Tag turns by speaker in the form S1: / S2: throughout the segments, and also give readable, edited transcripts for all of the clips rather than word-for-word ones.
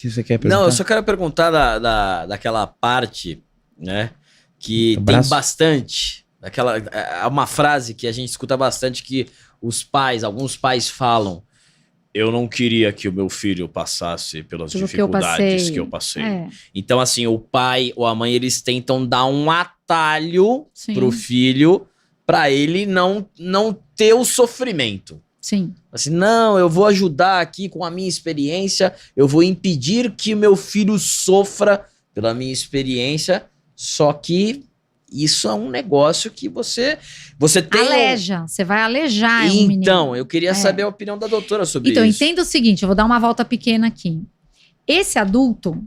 S1: que você quer perguntar?
S2: Não, eu só quero perguntar daquela parte, né? Que
S1: O
S2: tem
S1: braço.
S2: bastante. É uma frase que a gente escuta bastante que alguns pais falam. Eu não queria que o meu filho passasse pelas
S3: Tudo
S2: dificuldades que eu passei. Então, assim, o pai ou a mãe, eles tentam dar um atalho
S3: Sim.
S2: pro filho pra ele não ter o sofrimento.
S3: Sim.
S2: Assim, não, eu vou ajudar aqui com a minha experiência, eu vou impedir que o meu filho sofra pela minha experiência, só que isso é um negócio que você tem...
S3: Aleja, você vai alejar um menino.
S2: Então, eu queria saber a opinião da doutora sobre
S3: então,
S2: isso.
S3: entenda o seguinte, eu vou dar uma volta pequena aqui. Esse adulto,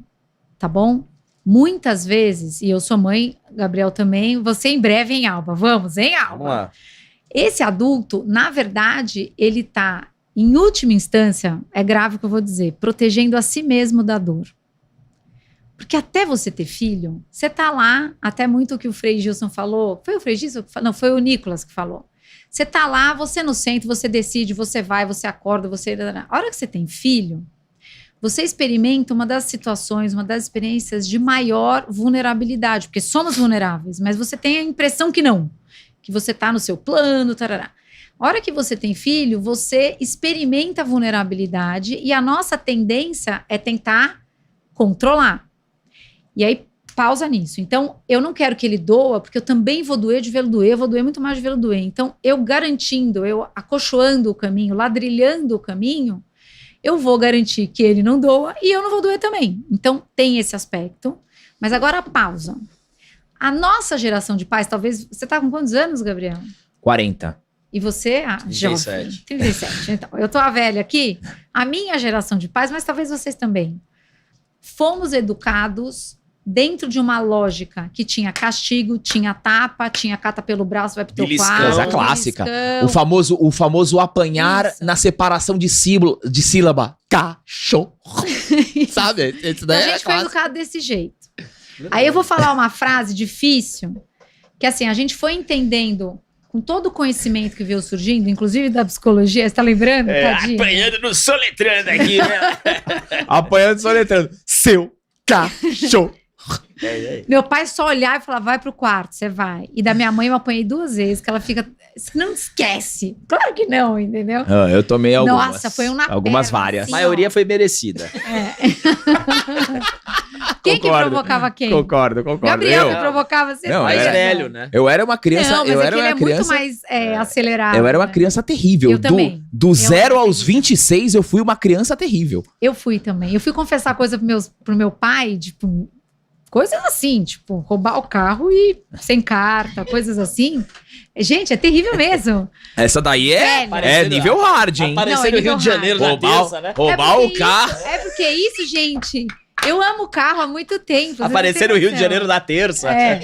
S3: tá bom? Muitas vezes, e eu sou mãe, Gabriel também, você em breve em Alba. Vamos, hein, Alba?
S2: Vamos lá.
S3: Esse adulto, na verdade, ele tá, em última instância, é grave o que eu vou dizer, protegendo a si mesmo da dor. Porque até você ter filho, você tá lá, até muito o que o Frei Gilson falou. Foi o Frei Gilson que falou? Não, foi o Nicolas que falou. Você tá lá, você no centro, você decide, você vai, você acorda, você... A hora que você tem filho, você experimenta uma das situações, uma das experiências de maior vulnerabilidade. Porque somos vulneráveis, mas você tem a impressão que não. Que você tá no seu plano, tarará. A hora que você tem filho, você experimenta a vulnerabilidade e a nossa tendência é tentar controlar. E aí, pausa nisso. Então, eu não quero que ele doa, porque eu também vou doer de vê-lo doer, eu vou doer muito mais de vê-lo doer. Então, eu garantindo, eu acolchoando o caminho, ladrilhando o caminho, eu vou garantir que ele não doa e eu não vou doer também. Então, tem esse aspecto. Mas agora, pausa. A nossa geração de pais, talvez... Você tá com quantos anos, Gabriel?
S1: 40.
S3: E você?
S2: 37.
S3: Jovem. 37. Então, eu tô a velha aqui. A minha geração de pais, mas talvez vocês também. Fomos educados dentro de uma lógica que tinha castigo, tinha tapa, tinha cata pelo braço, vai pro teu
S2: Beliscão.
S3: quarto.
S1: Essa clássica.
S3: beliscão.
S1: O famoso apanhar
S3: Isso.
S1: na separação de sílaba. Cachorro. Sabe? Isso
S3: Então,
S1: daí
S3: a
S1: é
S3: gente foi
S1: clássico.
S3: educado desse jeito. Aí eu vou falar uma frase difícil, que assim, a gente foi entendendo com todo o conhecimento que veio surgindo, inclusive da psicologia, você tá lembrando? Tadinha?
S2: Apanhando no soletrando aqui, né?
S1: Apanhando e soletrando. Seu cachorro.
S3: Meu pai só olhava e falava, vai pro quarto, você vai. E da minha mãe eu apanhei 2 vezes, que ela fica, não esquece. Claro que não, entendeu?
S1: Ah, eu tomei algumas.
S3: Nossa, foi um na
S1: algumas
S3: perna,
S1: várias.
S2: A
S3: assim,
S2: maioria foi merecida.
S3: Quem que
S1: Concordo.
S3: provocava quem?
S1: Concordo.
S3: Gabriel que
S2: Eu-
S3: provocava você.
S1: Não,
S2: Mais
S1: era-
S2: velho, né?
S1: Eu era uma criança.
S3: Não, mas
S1: eu
S3: é
S1: era
S3: que ele
S1: uma
S3: é
S1: criança.
S3: muito mais acelerado.
S1: Eu era uma
S3: né?
S1: criança terrível.
S3: Eu também.
S1: Do 0
S3: era
S1: aos
S3: terrível.
S1: 26, eu fui uma criança terrível.
S3: Eu fui também. Eu fui confessar coisa pro meu pai, tipo, coisas assim, tipo, roubar o carro e sem carta, coisas assim. Gente, é terrível mesmo.
S1: Essa daí é
S3: Velho.
S1: nível hard, hein?
S2: Apareceu no
S3: Não,
S2: Rio de Janeiro na terça, né?
S1: Roubar o carro.
S3: É porque isso, gente. Eu amo carro há muito tempo. vocês
S2: Apareceu
S3: não
S2: no
S3: têm
S2: Rio de
S3: noção.
S2: Janeiro na terça.
S3: É.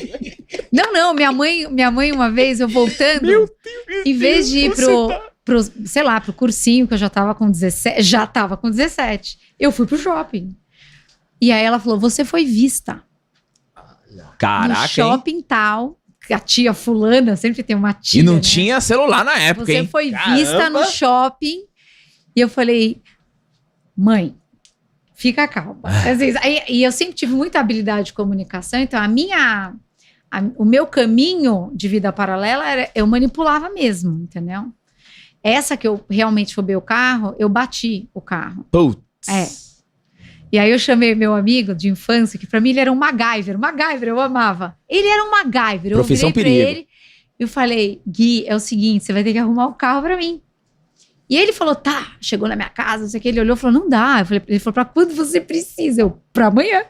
S3: Não, minha mãe uma vez, eu voltando, em vez de ir pro cursinho, que eu já tava com 17, eu fui pro shopping. E aí ela falou, você foi vista
S1: Caraca,
S3: no
S1: hein?
S3: shopping tal, que a tia fulana, sempre tem uma tia,
S1: E não
S3: né?
S1: tinha celular na época,
S3: Você
S1: hein?
S3: foi
S2: Caramba.
S3: vista no shopping. E eu falei, mãe, fica calma. Às vezes, e eu sempre tive muita habilidade de comunicação, então o meu caminho de vida paralela era, eu manipulava mesmo, entendeu? Essa que eu realmente roubei o carro, eu bati o carro.
S1: Putz.
S3: E aí eu chamei meu amigo de infância, que pra mim ele era um MacGyver, eu amava. Ele era um MacGyver,
S1: Profissão
S3: eu virei
S1: perigo.
S3: pra ele e eu falei, Gui, é o seguinte, você vai ter que arrumar o carro pra mim. E ele falou, tá, chegou na minha casa, não sei o que, ele olhou e falou, não dá. Ele falou, pra quando você precisa? Eu, pra amanhã.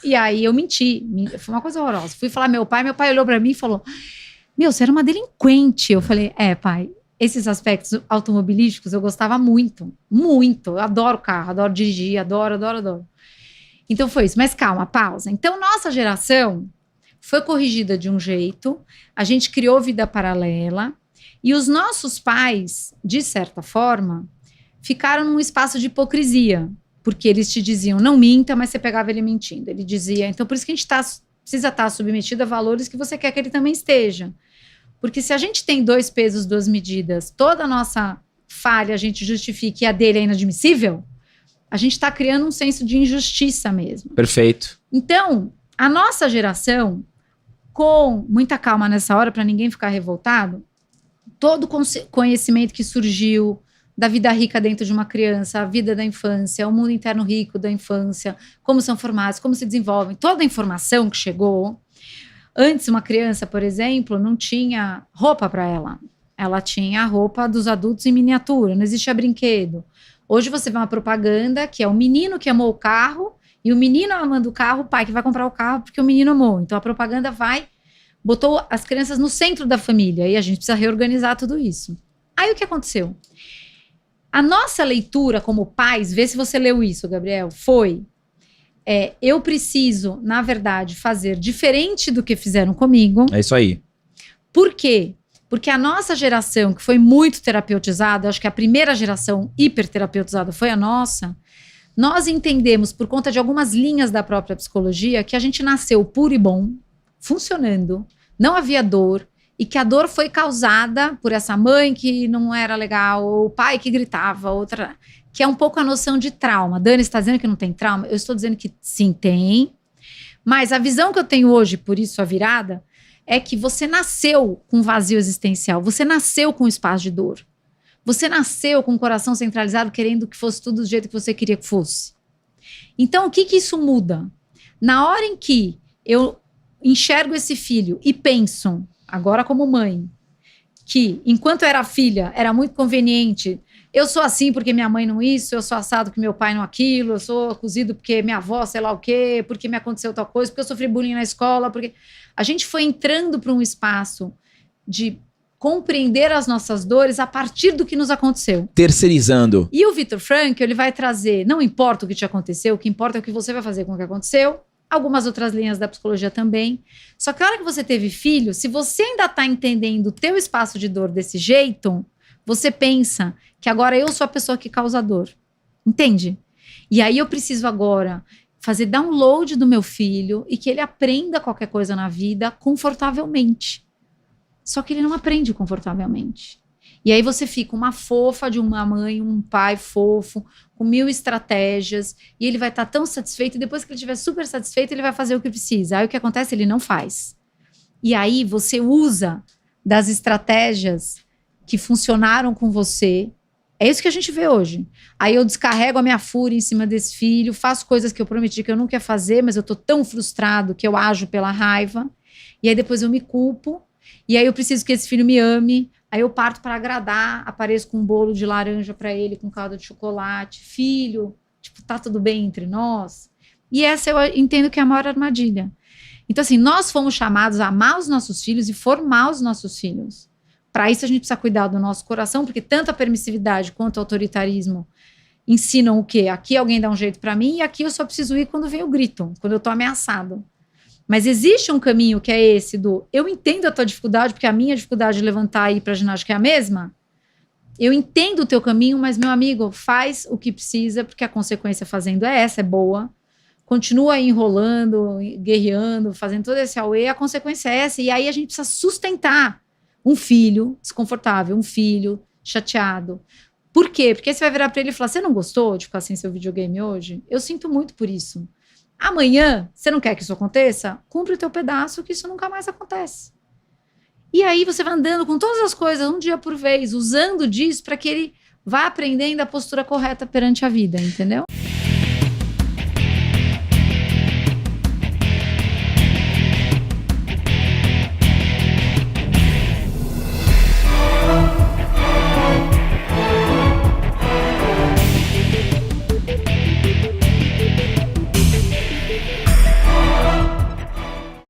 S3: E aí eu menti, foi uma coisa horrorosa. Fui falar meu pai olhou pra mim e falou, você era uma delinquente. Eu falei, pai, esses aspectos automobilísticos eu gostava muito, muito. Eu adoro carro, adoro dirigir, adoro. Então foi isso, mas calma, pausa. Então nossa geração foi corrigida de um jeito, a gente criou vida paralela, e os nossos pais, de certa forma, ficaram num espaço de hipocrisia, porque eles te diziam, não minta, mas você pegava ele mentindo. Ele dizia, então por isso que a gente precisa estar submetido a valores que você quer que ele também esteja. Porque se a gente tem 2 pesos, 2 medidas, toda a nossa falha a gente justifica e a dele é inadmissível, a gente está criando um senso de injustiça mesmo.
S1: Perfeito.
S3: Então, a nossa geração, com muita calma nessa hora, para ninguém ficar revoltado, todo conhecimento que surgiu da vida rica dentro de uma criança, a vida da infância, o mundo interno rico da infância, como são formados, como se desenvolvem, toda a informação que chegou. Antes, uma criança, por exemplo, não tinha roupa para ela. Ela tinha a roupa dos adultos em miniatura, não existia brinquedo. Hoje você vê uma propaganda que é o menino que amou o carro e o menino amando o carro, o pai que vai comprar o carro porque o menino amou. Então a propaganda botou as crianças no centro da família e a gente precisa reorganizar tudo isso. Aí o que aconteceu? A nossa leitura como pais, vê se você leu isso, Gabriel, foi... eu preciso, na verdade, fazer diferente do que fizeram comigo.
S1: É isso aí.
S3: Por quê? Porque a nossa geração, que foi muito terapeutizada, acho que a primeira geração hiperterapeutizada foi a nossa, nós entendemos, por conta de algumas linhas da própria psicologia, que a gente nasceu puro e bom, funcionando, não havia dor, e que a dor foi causada por essa mãe que não era legal, ou o pai que gritava, outra... que é um pouco a noção de trauma. Dani está dizendo que não tem trauma? Eu estou dizendo que sim, tem. Mas a visão que eu tenho hoje, por isso a virada, é que você nasceu com vazio existencial. Você nasceu com espaço de dor. Você nasceu com o coração centralizado querendo que fosse tudo do jeito que você queria que fosse. Então, o que isso muda? Na hora em que eu enxergo esse filho e penso, agora como mãe, que enquanto eu era filha, era muito conveniente... Eu sou assim porque minha mãe não isso, eu sou assado porque meu pai não aquilo, eu sou cozido porque minha avó sei lá o quê, porque me aconteceu tal coisa, porque eu sofri bullying na escola, porque... A gente foi entrando para um espaço de compreender as nossas dores a partir do que nos aconteceu.
S1: Terceirizando.
S3: E o Viktor Frankl, ele vai trazer, não importa o que te aconteceu, o que importa é o que você vai fazer com o que aconteceu, algumas outras linhas da psicologia também. Só que a hora que você teve filho, se você ainda está entendendo o teu espaço de dor desse jeito... Você pensa que agora eu sou a pessoa que causa dor. Entende? E aí eu preciso agora fazer download do meu filho e que ele aprenda qualquer coisa na vida confortavelmente. Só que ele não aprende confortavelmente. E aí você fica uma fofa de uma mãe, um pai fofo, com 1000 estratégias, e ele vai estar tão satisfeito, e depois que ele estiver super satisfeito, ele vai fazer o que precisa. Aí o que acontece? Ele não faz. E aí você usa das estratégias que funcionaram com você. É isso que a gente vê hoje. Aí eu descarrego a minha fúria em cima desse filho, faço coisas que eu prometi que eu não quero fazer, mas eu tô tão frustrado que eu ajo pela raiva. E aí depois eu me culpo. E aí eu preciso que esse filho me ame. Aí eu parto para agradar, apareço com um bolo de laranja para ele, com calda de chocolate. Filho, tipo, tá tudo bem entre nós? E essa eu entendo que é a maior armadilha. Então assim, nós fomos chamados a amar os nossos filhos e formar os nossos filhos. Para isso a gente precisa cuidar do nosso coração, porque tanto a permissividade quanto o autoritarismo ensinam o quê? Aqui alguém dá um jeito para mim e aqui eu só preciso ir quando vem o grito, quando eu tô ameaçado. Mas existe um caminho que é esse do... Eu entendo a tua dificuldade, porque a minha dificuldade de levantar e ir para a ginástica é a mesma. Eu entendo o teu caminho, mas, meu amigo, faz o que precisa, porque a consequência fazendo é essa, é boa. Continua aí enrolando, guerreando, fazendo todo esse auê, a consequência é essa. E aí a gente precisa sustentar um filho desconfortável, um filho chateado. Por quê? Porque você vai virar para ele e falar, você não gostou de ficar sem seu videogame hoje? Eu sinto muito por isso. Amanhã, você não quer que isso aconteça? Cumpre o teu pedaço que isso nunca mais acontece. E aí você vai andando com todas as coisas, um dia por vez, usando disso para que ele vá aprendendo a postura correta perante a vida, entendeu?